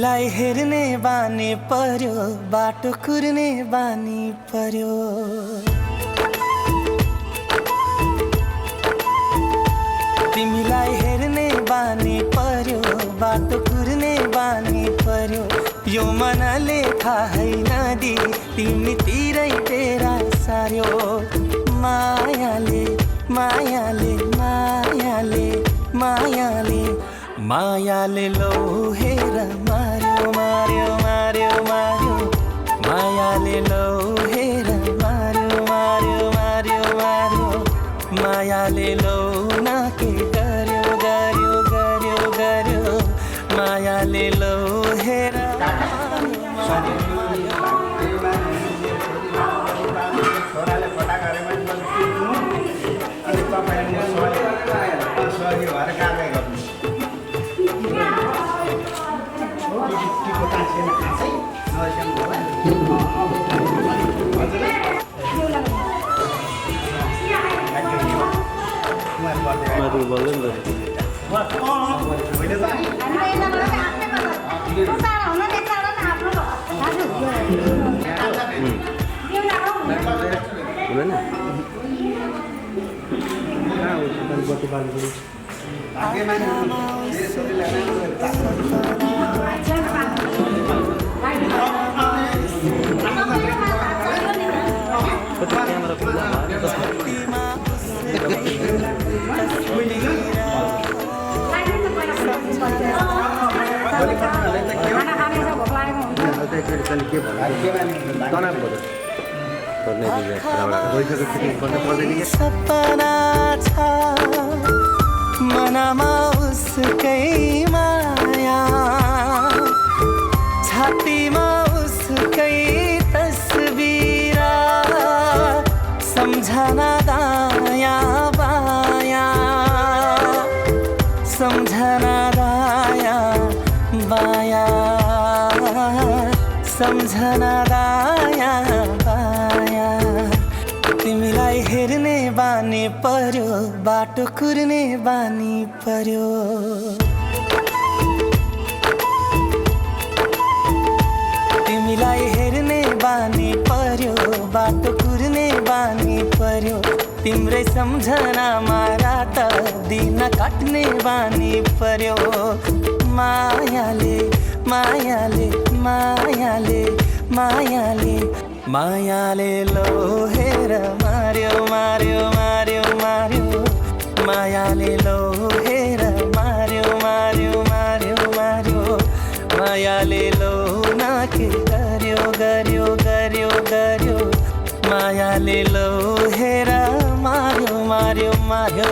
तिमीलाई हेर्ने बानी पर्यो, बाटो कुर्ने बानी पर्यो। तिमीलाई हेर्ने बानी पर्यो, बाटो कुर्ने बानी पर्यो। यो मनले थाहै नदी तिमीतिरै तेरा सार्यो। मायाले मायाले मायाले मायाले मायाले लौ हेर मार्यो मार्यो मार्यो मार्यो। मायाले लौ हेर मार्यो मार्यो मार्यो मार्यो। मायाले लौ न के गर्यो गर्यो गर्यो गर्यो। मायाले लौ हेर सपना छ मनमा उसकै माया, छातीमा उसकै तस्बिरा, सम्झना दायाँ बायाँ, सम्झना दायाँ बायाँ, सम्झना दायाँ बायाँ। तिमीलाई हेर्ने बानी पर्यो, बाटो कुर्ने बानी पर्यो। तिमीलाई हेर्ने बानी पर्यो, बाटो कुर्ने बानी पर्यो। तिम्रै सम्झनामा रात दिन काट्ने बानी पर्यो। मायाले मायाले मायाले मायाले मायाले लौ हेर मार्यो मार्यो मार्यो मार्यो। मायाले लौ हेर मार्यो मार्यो मार्यो मार्यो। मायाले लौ न के गर्यो गर्यो गर्यो गर्यो। मायाले लौ हेर मार्यो मार्यो मार्यो।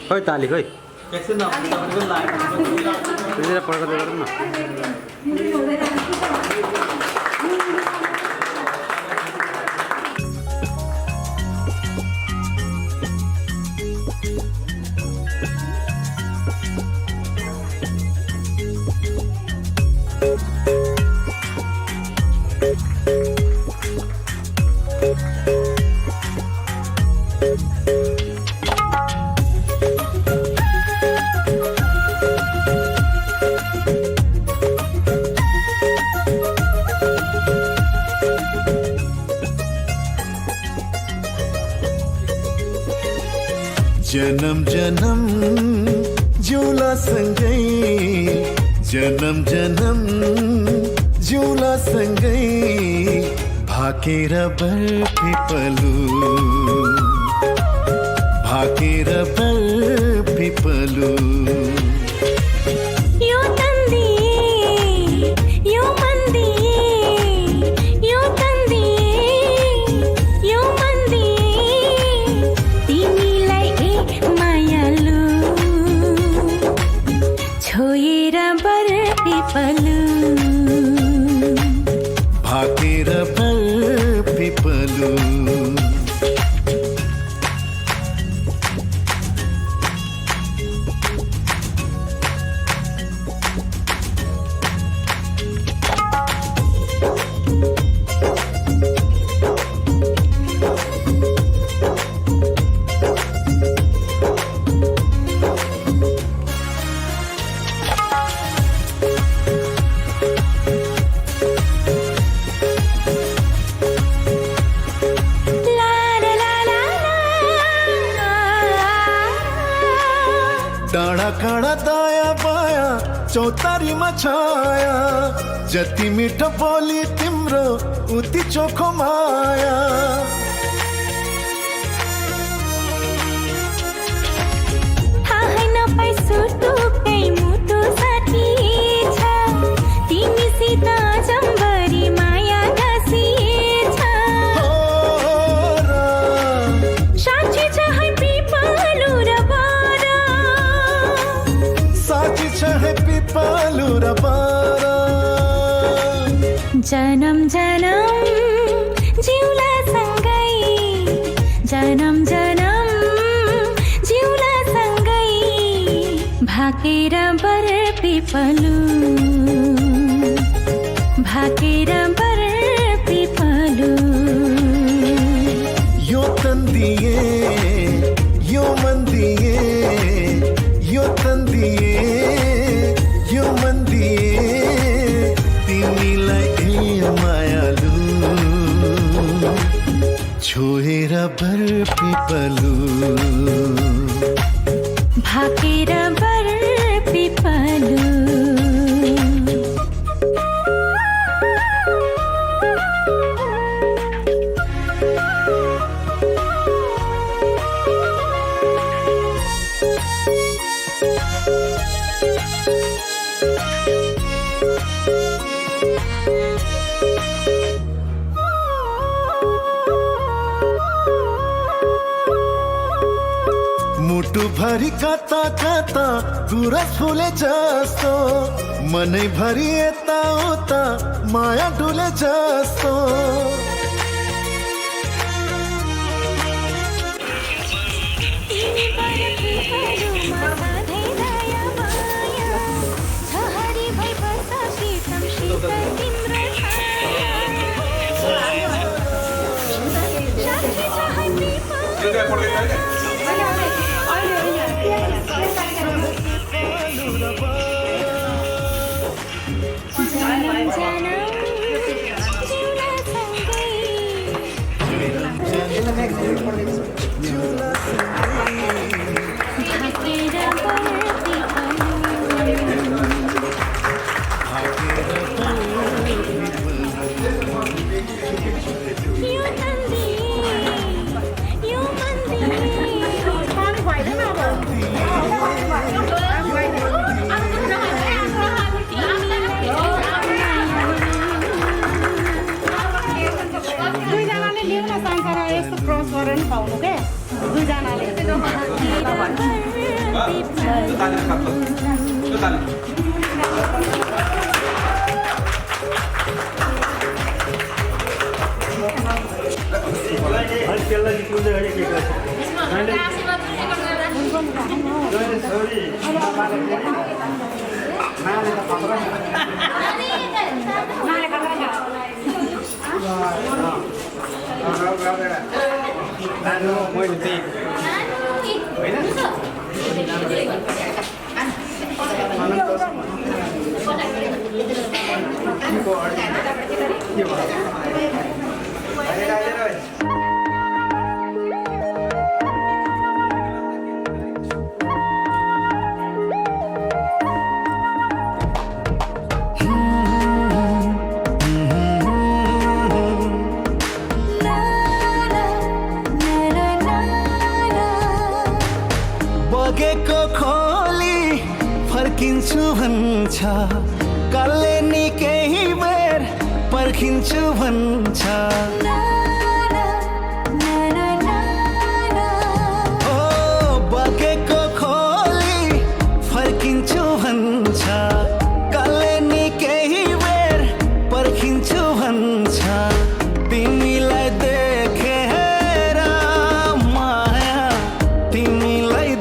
खोइ ताली खोइ पड्काउँदै गरौँ न। जन्म जन्म जिउला सँगै, जन्म जन्म जिउला सँगै। भाकेर बरपिपलु, भाकेर बरपिपलु। भाकेर बरपिपलु। काँडा काँडा दाया बाया चौतारीमा छाया जति मिठो बोली तिम्रो उति चोखो माया जन्म जन्म जिउला सँगै जन्म जन्म जिउला सँगै भाकेर बर पिपलु भाकेर बर पिपलु यो तन दिए यो मन दिए यो तन दिए यो मन दिए मायालु छोएर बर पिपलु भाकेर बर पिपलु मुटु भरि कता कता गुरस फुले जस्तो मनै भरि यता उता माया डुले जस्तो बगेको खोली फर्किन्छु भन्छ कल्ले नि केही बेर पर्खिन्छु भन्छ ओ बगेको खोली फर्किन्छु भन्छ कल्ले नि केही बेर पर्खिन्छु भन्छ तिमीलाई देखेर माया तिमीलाई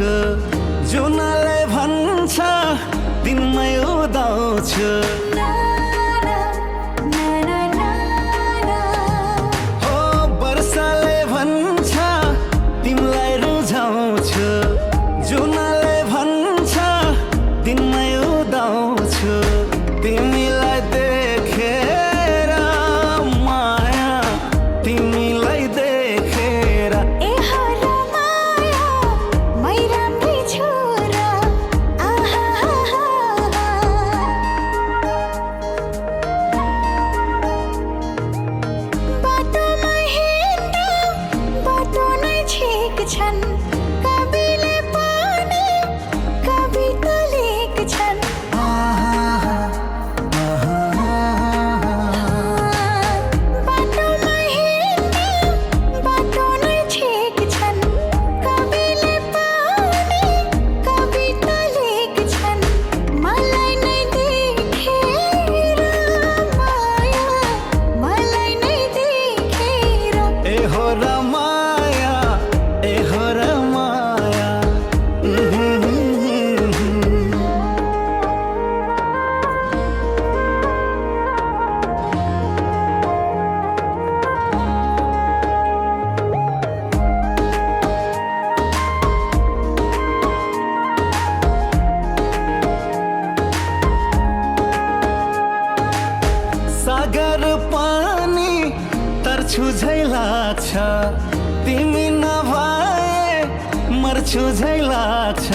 उदाउँछु जुनले भन्छ दिनमै उदाउँछु हो वर्षाले भन्छ तिमीलाई रुझाउँछु जुनले भन्छ दिनमै उदाउँछु तिमीलाई देखेर माया तिमीलाई देखेर ए हो र माया मै राम्री छु र आहा बाटोमा हिँड्दा बाटो नै छेक छन् कविले पनि कविता लेख्छन् बाटोमा हिँड्दा बाटो नै छेक छन् कविले पनि कविता लेख्छन् मलाई नै देखेर माया मलाई नै देखेर ए हो र माया ए हो र माया सागर पानी तर्छु झै लाग्छ तिमी नभए मर्छु झै लाग्छ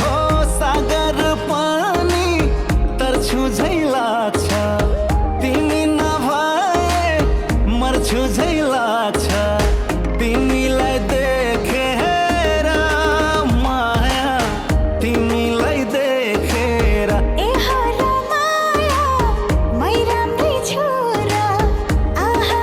हो सागर पानी तर्छु झै लाग्छ तिमी नभए मर्छु झै लाग्छ तिमीलाई देखेर माया तिमीलाई देखेर ए हो र माया मै राम्री छु र आहा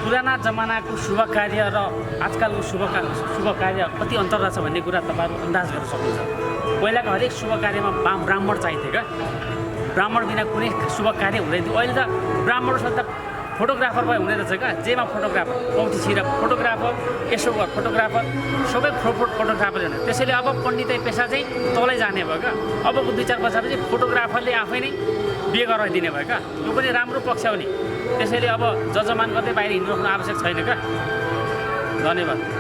पुराना जमानाको शुभ कार्य र आजकलको शुभ कार्य कति अन्तर रहेछ भन्ने कुरा तपाईँहरू अन्दाज गर्न सक्नुहुन्छ। पहिलाको हरेक शुभ कार्यमा ब्राह्मण चाहिन्थ्यो क्या, ब्राह्मण बिना कुनै शुभ कार्य हुँदैन थियो। अहिले त ब्राह्मणसँग त फोटोग्राफर भए हुँदैन रहेछ क्या, जेमा फोटोग्राफर, औँठी छिरा फोटोग्राफर, यसो गर फोटोग्राफर, सबै फोटोग्राफर हुने। त्यसैले अब पण्डितै पेसा चाहिँ तलै जाने भयो क्या। अबको 2-4 वर्षपछि फोटोग्राफरले आफै नै बिहे गराइदिने भयो क्या। यो पनि राम्रो पक्ष हो नि। त्यसैले अब जजमान गर्दै बाहिर हिँड्नु आवश्यक छैन क्या। धन्यवाद।